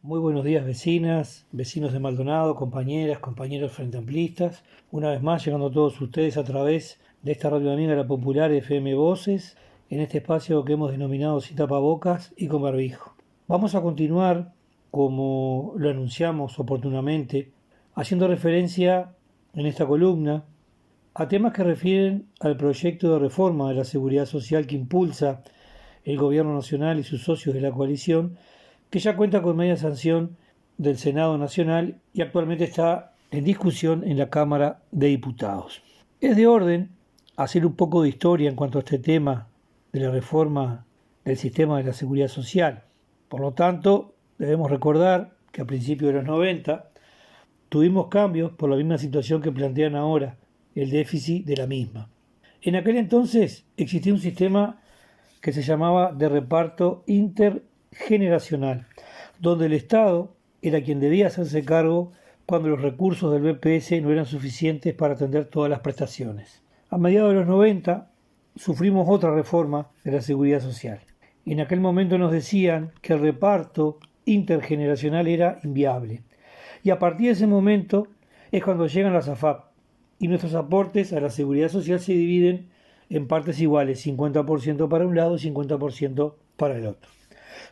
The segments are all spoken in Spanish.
Muy buenos días vecinas, vecinos de Maldonado, compañeras, compañeros frente amplistas. Una vez más llegando a todos ustedes a través de esta radio amiga La Popular FM Voces, en este espacio que hemos denominado Sin Tapabocas y con Barbijo. Vamos a continuar, como lo anunciamos oportunamente, haciendo referencia en esta columna a temas que refieren al proyecto de reforma de la seguridad social que impulsa el Gobierno Nacional y sus socios de la coalición, que ya cuenta con media sanción del Senado Nacional y actualmente está en discusión en la Cámara de Diputados. Es de orden hacer un poco de historia en cuanto a este tema de la reforma del sistema de la seguridad social. Por lo tanto, debemos recordar que a principios de los 90 tuvimos cambios por la misma situación que plantean ahora, el déficit de la misma. En aquel entonces existía un sistema que se llamaba de reparto intergeneracional, donde el Estado era quien debía hacerse cargo cuando los recursos del BPS no eran suficientes para atender todas las prestaciones. A mediados de los 90 sufrimos otra reforma de la seguridad social. En aquel momento nos decían que el reparto intergeneracional era inviable. Y a partir de ese momento es cuando llegan las AFAP y nuestros aportes a la seguridad social se dividen en partes iguales, 50% para un lado y 50% para el otro.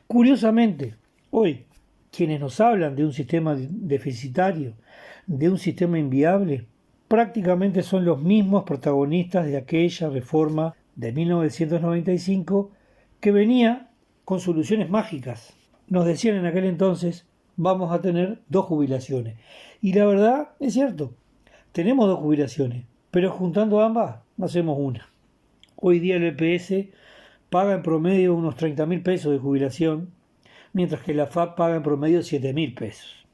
Curiosamente, hoy, quienes nos hablan de un sistema deficitario, de un sistema inviable, prácticamente son los mismos protagonistas de aquella reforma de 1995 que venía con soluciones mágicas. Nos decían en aquel entonces, vamos a tener 2 jubilaciones. Y la verdad es cierto, tenemos 2 jubilaciones, pero juntando ambas hacemos una. Hoy día el EPS paga en promedio unos 30.000 pesos de jubilación, mientras que la FAP paga en promedio 7.000 pesos.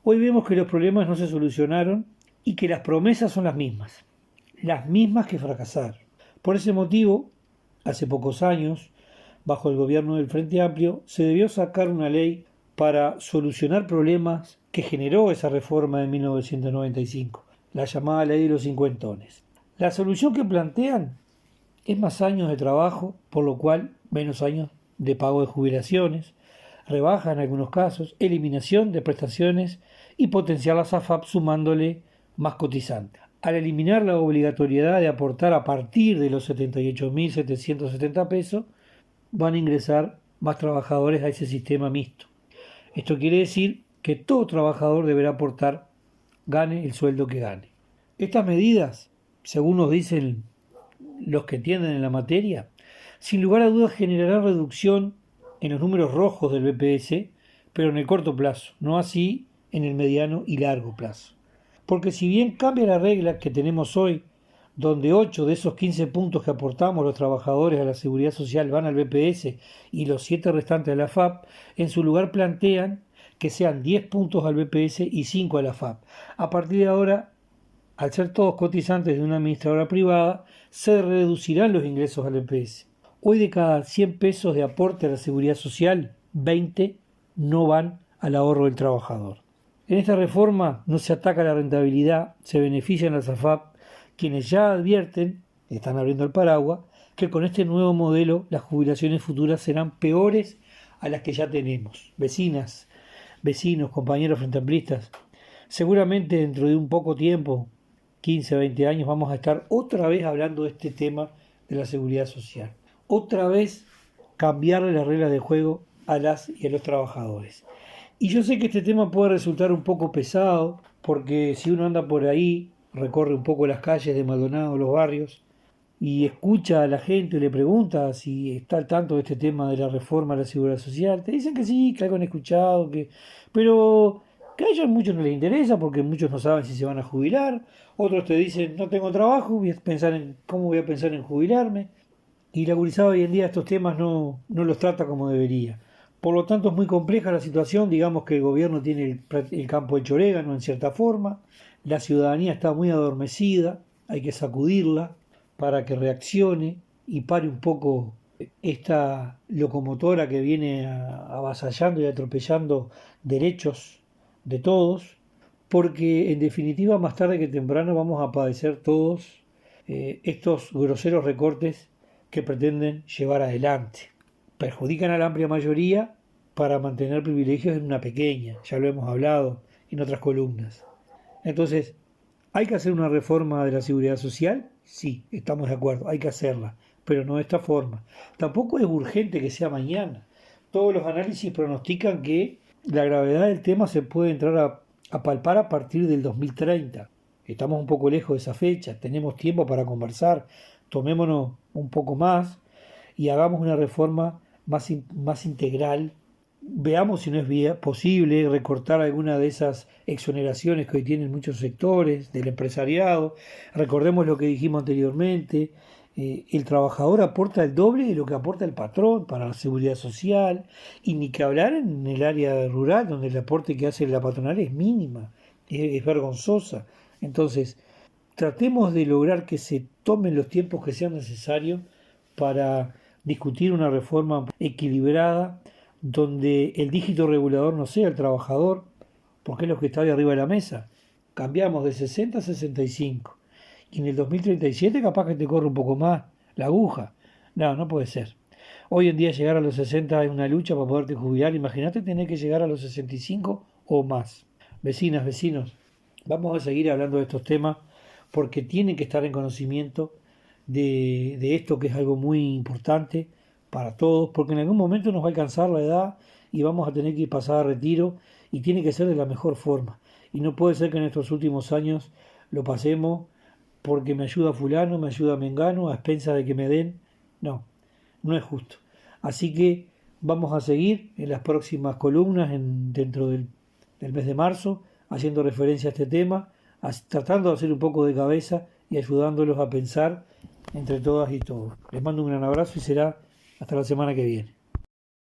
Hoy vemos que los problemas no se solucionaron y que las promesas son las mismas que fracasaron. Por ese motivo, hace pocos años, bajo el gobierno del Frente Amplio, se debió sacar una ley para solucionar problemas que generó esa reforma de 1995, la llamada ley de los cincuentones. La solución que plantean es más años de trabajo, por lo cual menos años de pago de jubilaciones, rebaja en algunos casos, eliminación de prestaciones y potenciar las AFAP sumándole más cotizantes. Al eliminar la obligatoriedad de aportar a partir de los 78.770 pesos, van a ingresar más trabajadores a ese sistema mixto. Esto quiere decir que todo trabajador deberá aportar, gane el sueldo que gane. Estas medidas, según nos dicen los que entienden en la materia, sin lugar a dudas generarán reducción en los números rojos del BPS, pero en el corto plazo, no así en el mediano y largo plazo. Porque si bien cambia la regla que tenemos hoy, donde 8 de esos 15 puntos que aportamos los trabajadores a la seguridad social van al BPS y los 7 restantes a la FAP, en su lugar plantean que sean 10 puntos al BPS y 5 a la FAP. A partir de ahora, al ser todos cotizantes de una administradora privada, se reducirán los ingresos al BPS. Hoy de cada 100 pesos de aporte a la seguridad social, 20 no van al ahorro del trabajador. En esta reforma no se ataca la rentabilidad, se benefician las AFAP, quienes ya advierten, están abriendo el paraguas, que con este nuevo modelo las jubilaciones futuras serán peores a las que ya tenemos. Vecinas, vecinos, compañeros frente amplistas, seguramente dentro de un poco tiempo, 15, 20 años, vamos a estar otra vez hablando de este tema de la seguridad social. Otra vez cambiarle las reglas de juego a las y a los trabajadores. Y yo sé que este tema puede resultar un poco pesado, porque si uno anda por ahí, recorre un poco las calles de Maldonado, los barrios, y escucha a la gente y le pregunta si está al tanto de este tema de la reforma de la seguridad social, te dicen que sí, que algo han escuchado, pero que a ellos muchos no les interesa porque muchos no saben si se van a jubilar, otros te dicen no tengo trabajo, ¿cómo voy a pensar en jubilarme? Y la gurizada hoy en día estos temas no los trata como debería. Por lo tanto es muy compleja la situación, digamos que el gobierno tiene el campo hecho orégano en cierta forma, la ciudadanía está muy adormecida, hay que sacudirla para que reaccione y pare un poco esta locomotora que viene avasallando y atropellando derechos de todos, porque en definitiva más tarde que temprano vamos a padecer todos estos groseros recortes que pretenden llevar adelante. Perjudican a la amplia mayoría para mantener privilegios en una pequeña, ya lo hemos hablado en otras columnas. Entonces, ¿hay que hacer una reforma de la seguridad social? Sí, estamos de acuerdo, hay que hacerla, pero no de esta forma. Tampoco es urgente que sea mañana. Todos los análisis pronostican que la gravedad del tema se puede entrar a palpar a partir del 2030. Estamos un poco lejos de esa fecha, tenemos tiempo para conversar, tomémonos un poco más y hagamos una reforma más integral. Veamos si no es posible recortar alguna de esas exoneraciones que hoy tienen muchos sectores del empresariado. Recordemos lo que dijimos anteriormente, el trabajador aporta el doble de lo que aporta el patrón para la seguridad social, y ni que hablar en el área rural, donde el aporte que hace la patronal es mínima, es vergonzosa. Entonces, tratemos de lograr que se tomen los tiempos que sean necesarios para discutir una reforma equilibrada, donde el dígito regulador no sea el trabajador, porque es lo que está de arriba de la mesa. Cambiamos de 60 a 65. Y en el 2037 capaz que te corre un poco más la aguja. No, no puede ser. Hoy en día llegar a los 60 es una lucha para poderte jubilar. Imagínate tener que llegar a los 65 o más. Vecinas, vecinos, vamos a seguir hablando de estos temas porque tienen que estar en conocimiento de esto, que es algo muy importante para todos, porque en algún momento nos va a alcanzar la edad y vamos a tener que pasar a retiro, y tiene que ser de la mejor forma. Y no puede ser que en estos últimos años lo pasemos porque me ayuda fulano, me ayuda mengano, a expensas de que me den. No, no es justo. Así que vamos a seguir en las próximas columnas dentro del mes de marzo, haciendo referencia a este tema, tratando de hacer un poco de cabeza y ayudándolos a pensar entre todas y todos. Les mando un gran abrazo y será hasta la semana que viene.